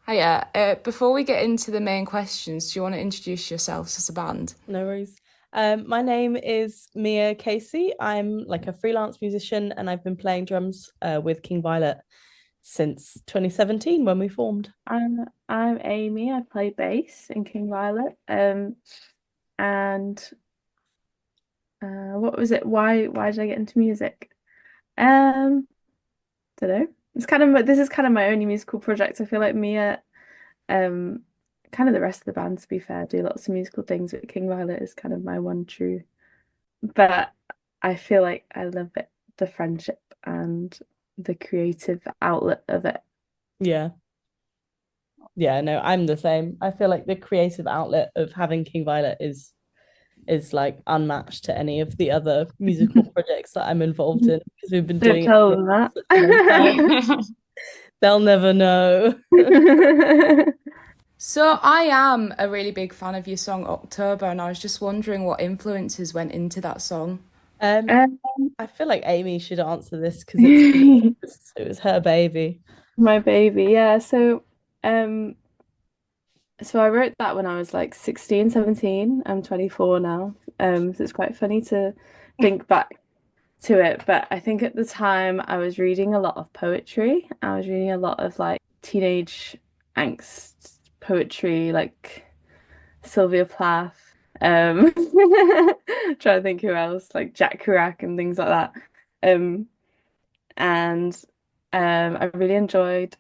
Hiya. Before we get into the main questions, do you want to introduce yourselves as a band? No worries. My name is Mia Casey. I'm like a freelance musician and I've been playing drums with King Violet since 2017 when we formed. I'm Amy. I play bass in King Violet. And what was it? Why did I get into music? Um, don't know. This is kind of my only musical project. I feel like Mia, um, kind of the rest of the band, to be fair, do lots of musical things, but King Violet is kind of my one true. But I feel like I love it, the friendship and the creative outlet of it. Yeah. Yeah, no, I'm the same. I feel like the creative outlet of having King Violet is like unmatched to any of the other musical projects that I'm involved in because we've been Don't doing it tell for them such a long time. Yeah. They'll never know. that. So I am a really big fan of your song October, and I was just wondering what influences went into that song. Um, Um, I feel like Amy should answer this because it was her baby. My baby, yeah. Um, so I wrote that when I was like 16, 17. I'm 24 now. So it's quite funny to think back to it. But I think at the time I was reading a lot of poetry. I was reading a lot of like teenage angst poetry, like Sylvia Plath. Um, trying to think who else, like Jack Kerouac and things like that. Um, and I really enjoyed.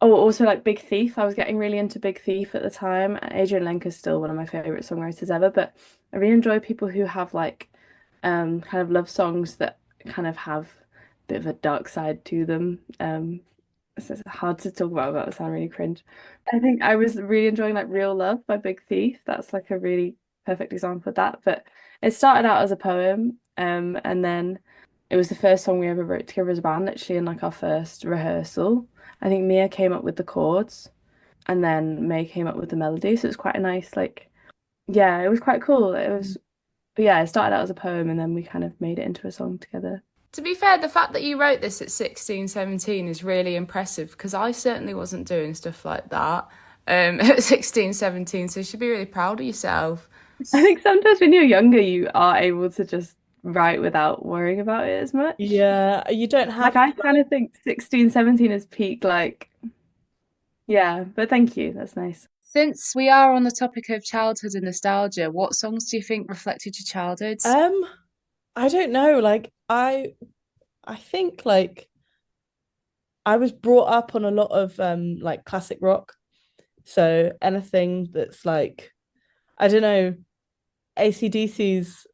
Oh, also like Big Thief. I was getting really into Big Thief at the time. Adrian Lenker's still one of my favorite songwriters ever, but I really enjoy people who have like kind of love songs that kind of have a bit of a dark side to them. It's hard to talk about without sound really cringe. I think I was really enjoying like Real Love by Big Thief. That's like a really perfect example of that. But it started out as a poem, and then it was the first song we ever wrote together as a band, literally in like our first rehearsal. I think Mia came up with the chords and then May came up with the melody. So it was quite a nice, like, yeah, it was quite cool. But yeah, it started out as a poem and then we kind of made it into a song together. To be fair, the fact that you wrote this at 16, 17 is really impressive because I certainly wasn't doing stuff like that at 16, 17. So you should be really proud of yourself. I think sometimes when you're younger, you are able to just write without worrying about it as much. Yeah, you don't Like, have to I kind of think 16, 17 is peak, like, yeah, but thank you. That's nice. Since we are on the topic of childhood and nostalgia, what songs do you think reflected your childhood? um I don't know, like I think like I was brought up on a lot of like classic rock. So anything that's like I don't know, AC/DC's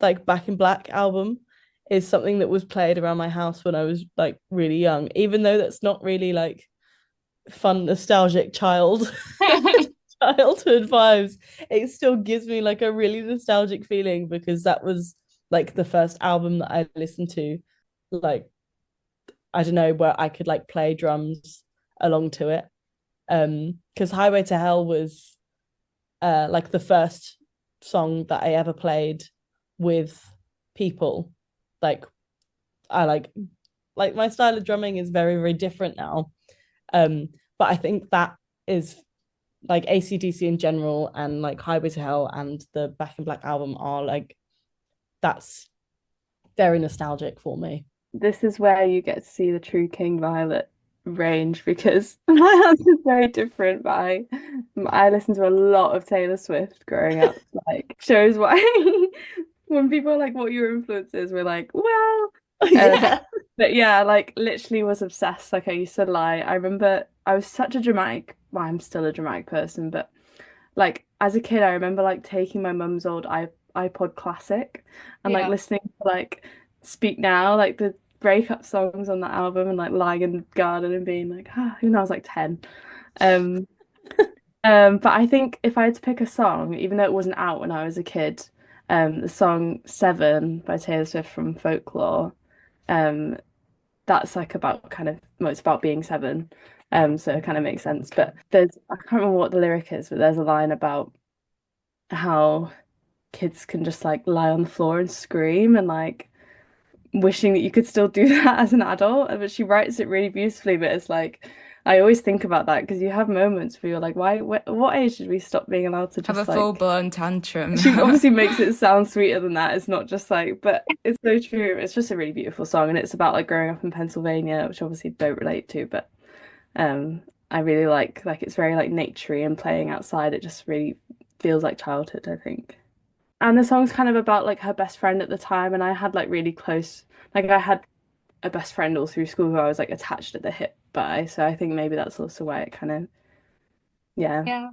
like Back in Black album is something that was played around my house when I was like really young, even though that's not really like fun, nostalgic childhood vibes. It still gives me like a really nostalgic feeling because that was like the first album that I listened to, like I don't know, where I could like play drums along to it. Because Highway to Hell was like the first song that I ever played with people. Like I like my style of drumming is very, very different now. But I think that is like AC/DC in general and like Highway to Hell and the Back in Black album are like that's very nostalgic for me. This is where you get to see the true King Violet range because my house is very different. But I listened to a lot of Taylor Swift growing up. Like shows why when people are like, "What are your influences?" We're like, "Well," um, Yeah. but yeah, like literally was obsessed. Like I used to lie. I remember I was such a dramatic. Well, I'm still a dramatic person, but like as a kid, I remember like taking my mum's old iPod Classic and like Yeah. listening to like Speak Now, like the breakup songs on that album, and like lying in the garden and being like, ah, even though I was like 10. Um, but I think if I had to pick a song, even though it wasn't out when I was a kid, the song Seven by Taylor Swift from Folklore, um, that's like about kind of well, it's about being seven. So it kind of makes sense. But I can't remember what the lyric is, but there's a line about how kids can just like lie on the floor and scream and like wishing that you could still do that as an adult. But she writes it really beautifully, but it's like I always think about that because you have moments where you're like, why, what age did we stop being allowed to Have a just full like, blown tantrum. she obviously makes it sound sweeter than that. It's not just like, but it's so true. It's just a really beautiful song, and it's about like growing up in Pennsylvania, which obviously don't relate to, but um I really like it's very like naturey and playing outside. It just really feels like childhood, I think. And the song's kind of about like her best friend at the time, and I had like really close, like I had a best friend all through school who I was like attached at the hip by. So I think maybe that's also why it kind of, yeah, Yeah.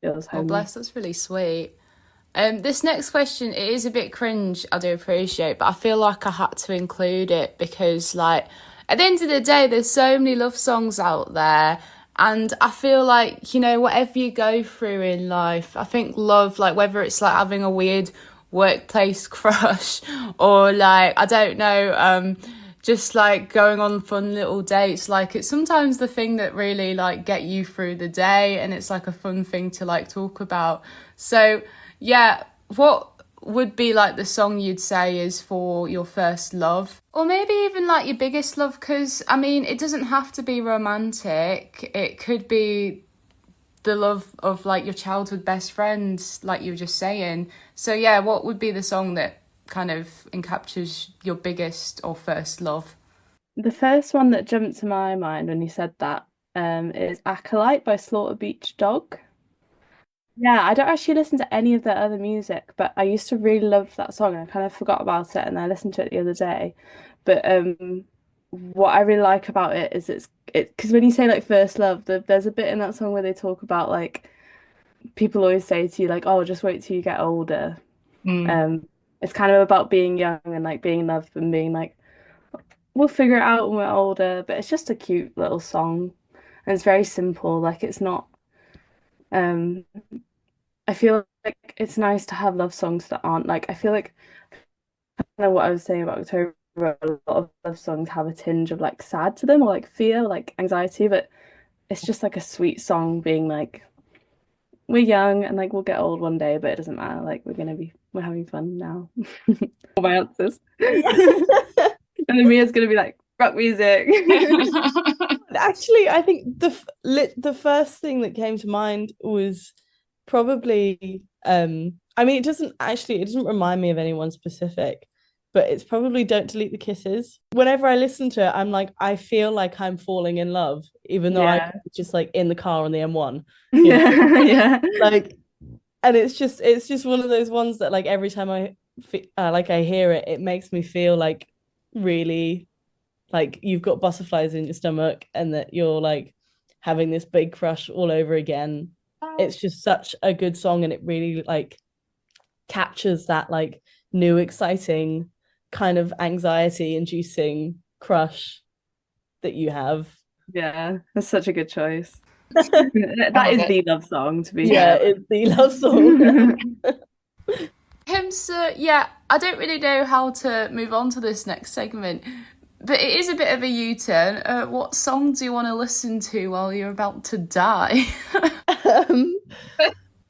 feels Oh, homely. bless, that's really sweet. This next question, it is a bit cringe, I do appreciate, but I feel like I had to include it because, like, at the end of the day, there's so many love songs out there, and I feel like, you know, whatever you go through in life, I think love, like, whether it's like having a weird workplace crush or like, I don't know, just like going on fun little dates, like it's sometimes the thing that really like get you through the day, and it's like a fun thing to like talk about. So yeah, what would be like the song you'd say is for your first love? Or maybe even like your biggest love, because I mean, it doesn't have to be romantic. It could be the love of like your childhood best friend, like you were just saying. So yeah, what would be the song that kind of encaptures your biggest or first love? The first one that jumped to my mind when you said that is Acolyte by Slaughter Beach Dog. Yeah, I don't actually listen to any of their other music, but I used to really love that song and I kind of forgot about it and I listened to it the other day. But what I really like about it is it because when you say like first love, there's a bit in that song where they talk about like people always say to you like, oh, just wait till you get older. Mm. Um, it's kind of about being young and like being in love and being like, we'll figure it out when we're older. But it's just a cute little song and it's very simple. Like it's not. Um, I feel like it's nice to have love songs that aren't like. I feel like I don't know what I was saying about October. A lot of love songs have a tinge of like sad to them or like fear, like anxiety, but it's just like a sweet song being like we're young and like we'll get old one day, but it doesn't matter. Like we're having fun now. All my answers. And then Mia's gonna be like rock music. Actually, I think the first thing that came to mind was probably I mean it doesn't remind me of anyone specific, but it's probably Don't Delete the Kisses. Whenever I listen to it, I'm like I feel like I'm falling in love, even though I'm Yeah. just like in the car on the M1, you know? Yeah. Yeah. Like, and it's just one of those ones that like every time like I hear it, it makes me feel like really like you've got butterflies in your stomach and that you're like having this big crush all over again. It's just such a good song and it really like captures that like new exciting kind of anxiety inducing crush that you have. Yeah. That's such a good choice. I That love is it. the love song, to be Yeah, fair. it's the love song. So yeah, I don't really know how to move on to this next segment, but it is a bit of a U-turn. What song do you want to listen to while you're about to die? um,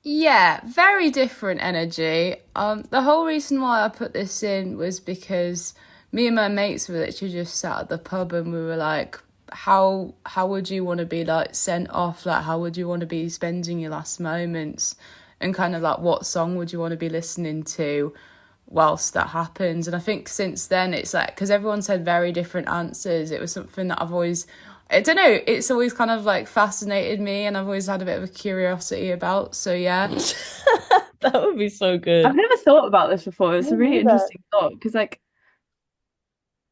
Yeah, very different energy. The whole reason why I put this in was because me and my mates were literally just sat at the pub and we were like, how would you want to be like sent off? Like, how would you want to be spending your last moments? And kind of like, what song would you want to be listening to whilst that happens? And I think since then, it's like, because everyone said very different answers, it was something that I've always, I don't know, it's always kind of like fascinated me and I've always had a bit of a curiosity about. So yeah. that would be so good. I've never thought about this before. It's Me a really neither. interesting thought because, like,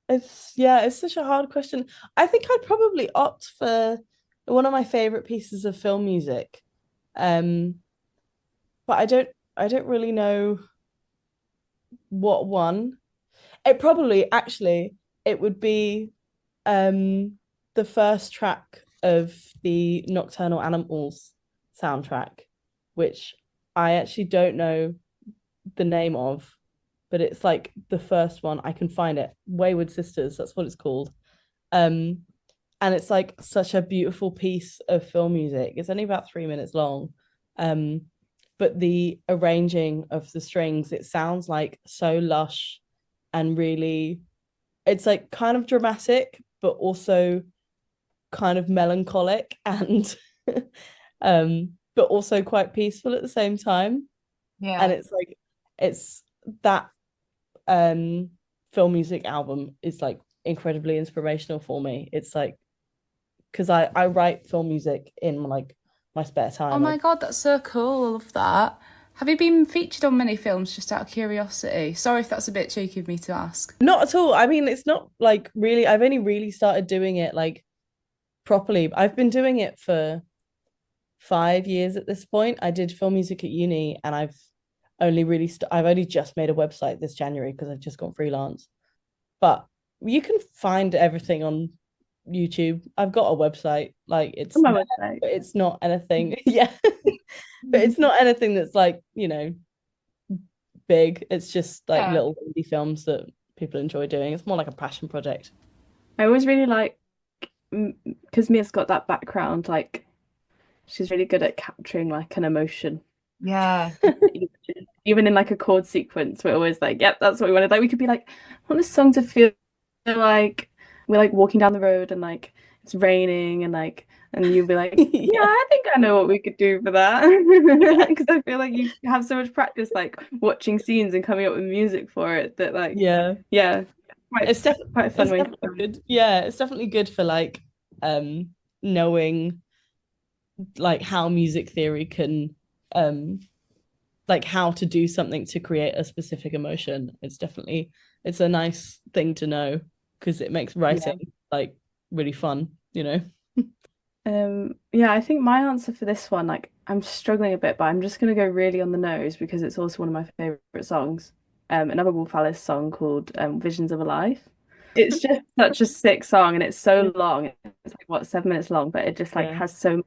It's such a hard question. I think I'd probably opt for one of my favorite pieces of film music. Um, but I don't really know what one. It probably actually it would be um the first track of the Nocturnal Animals soundtrack, which I actually don't know the name of, but it's like the first one. I can find it. Wayward Sisters, that's what it's called. Um, and it's like such a beautiful piece of film music. It's only about 3 minutes long. Um, but the arranging of the strings, it sounds like so lush and really, it's like kind of dramatic, but also kind of melancholic and but also quite peaceful at the same time. And it's like it's that film music album is like incredibly inspirational for me. It's like because I write film music in like my spare time. Oh my God, that's so cool. I love that. Have you been featured on many films, just out of curiosity? Sorry if that's a bit cheeky of me to ask. Not at all. I mean, it's not like really, I've only really started doing it like properly. I've been doing it for 5 years at this point. I did film music at uni, and I've only just made a website this January because I've just gone freelance. But you can find everything on YouTube. I've got a website, like it's On my there, website. but it's not anything. Yeah. But it's not anything that's like, big. It's just like Yeah. little indie films that people enjoy doing. It's more like a passion project. I always really like because Mia's got that background, like she's really good at capturing like an emotion. Yeah. Even in like a chord sequence, we're always like, yep, that's what we wanted. Like we could be like, I want this song to feel like we're like walking down the road and like it's raining and you'll be like, yeah, I think I know what we could do for that. Because I feel like you have so much practice like watching scenes and coming up with music for it that like Yeah. it's definitely quite a fun way. Good. Yeah, it's definitely good for like knowing like how music theory can like how to do something to create a specific emotion. It's a nice thing to know because it makes writing like really fun, Yeah, I think my answer for this one, like I'm struggling a bit, but I'm just gonna go really on the nose because it's also one of my favorite songs. Another Wolf Alice song called Visions of a Life. It's just such a sick song and it's so long. It's like what, 7 minutes long, but it just like has so many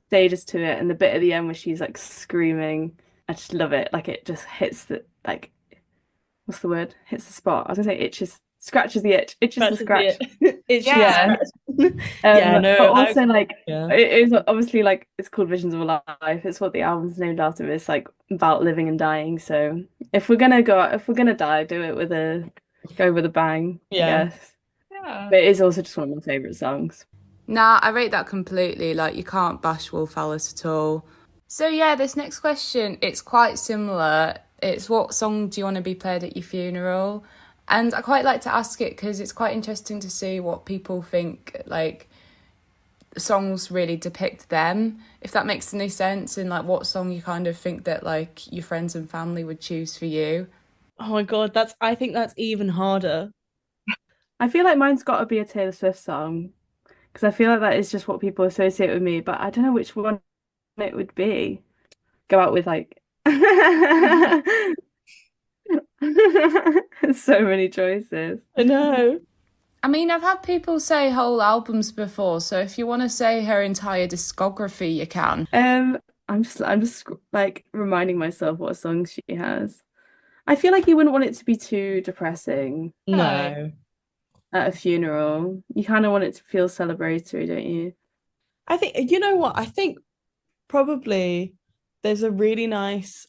stages to it. And the bit at the end where she's like screaming, I just love it. Like it just hits the like what's the word? Hits the spot. I was gonna say itches, scratches the itch, itches the scratch. Yeah. But also like yeah. it is obviously like it's called Visions of a Life. It's what the album's named after. It's like about living and dying. So if we're gonna die, go with a bang, I guess. Yeah. But it is also just one of my favorite songs. Nah, I rate that completely. Like, you can't bash Wolf Alice at all. So yeah, this next question, it's quite similar. It's what song do you want to be played at your funeral? And I quite like to ask it because it's quite interesting to see what people think, like, songs really depict them, if that makes any sense, and like what song you kind of think that like your friends and family would choose for you. Oh my God, I think that's even harder. I feel like mine's got to be a Taylor Swift song because I feel like that is just what people associate with me, but I don't know which one it would be. Go out with like so many choices. I know. I mean, I've had people say whole albums before, so if you want to say her entire discography, you can. I'm just like reminding myself what songs she has. I feel like you wouldn't want it to be too depressing No. at a funeral. You kind of want it to feel celebratory, don't you? I think you know what? I think probably there's a really nice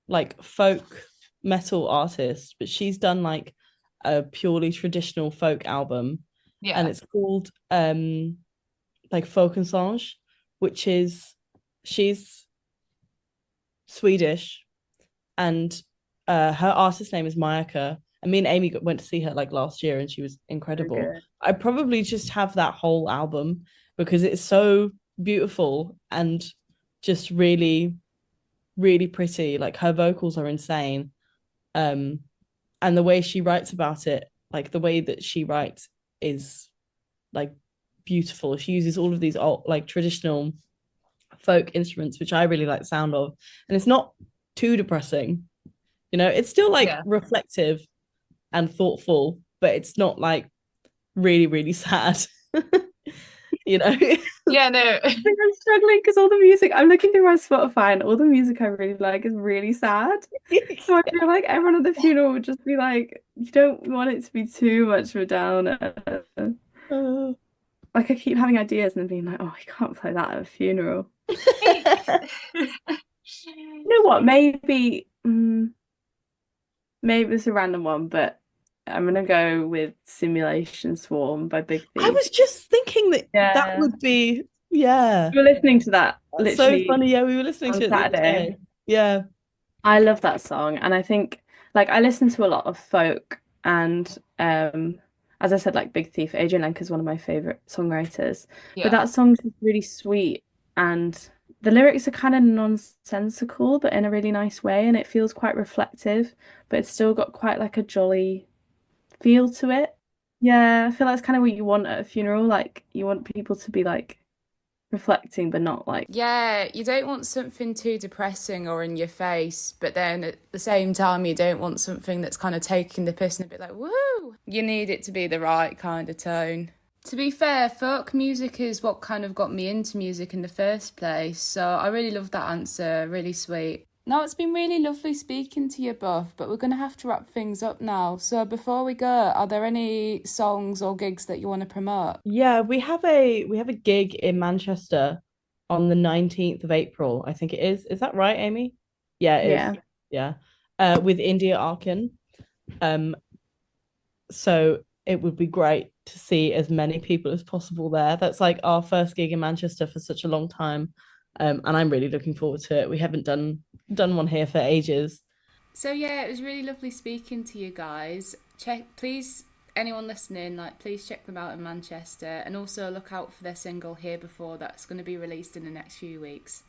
like folk metal artist, but she's done like a purely traditional folk album. Yeah. And it's called like Folkensång, which is she's Swedish and her artist name is Mayaka. And me and Amy went to see her like last year and she was incredible. Okay. I probably just have that whole album because it's so beautiful and just really, really pretty. Like her vocals are insane. And the way she writes about it, like the way that she writes is like beautiful. She uses all of these old, like traditional folk instruments, which I really like the sound of. And it's not too depressing. It's still like reflective and thoughtful, but it's not like really, really sad. Yeah, no. I think I'm struggling because all the music I'm looking through my Spotify and all the music I really like is really sad. So I feel like everyone at the funeral would just be like, you don't want it to be too much of a downer. Like I keep having ideas and then being like, oh, I can't play that at a funeral. You know what? Maybe it's a random one, but I'm gonna go with Simulation Swarm by Big I Thief. was just thinking that that Yeah. would be, yeah. We were listening to that That's so literally funny. Yeah, we were listening on to it the other Saturday. day. Yeah. I love that song, and I think like I listen to a lot of folk, and as I said, like Big Thief, Adrian Lenk is one of my favorite songwriters. But Yeah. that song's just really sweet, and the lyrics are kind of nonsensical, but in a really nice way, and it feels quite reflective, but it's still got quite like a jolly feel to it. Yeah, I feel like it's kind of what you want at a funeral. Like you want people to be like reflecting, but not like Yeah, you don't want something too depressing or in your face, but then at the same time, you don't want something that's kind of taking the piss and a bit like, woo! You need it to be the right kind of tone. To be fair, folk music is what kind of got me into music in the first place, so I really love that answer, really sweet. Now, it's been really lovely speaking to you both, but we're going to have to wrap things up now. So before we go, are there any songs or gigs that you want to promote? Yeah, we have a gig in Manchester on the 19th of April, I think it is. Is that right, Amy? Yeah, it is. yeah. Yeah. With India Arkin. Um, so it would be great to see as many people as possible there. That's like our first gig in Manchester for such a long time. And I'm really looking forward to it. We haven't done one here for ages. So yeah, it was really lovely speaking to you guys. Check, please, anyone listening, like, please check them out in Manchester, and also look out for their single Here Before that's going to be released in the next few weeks.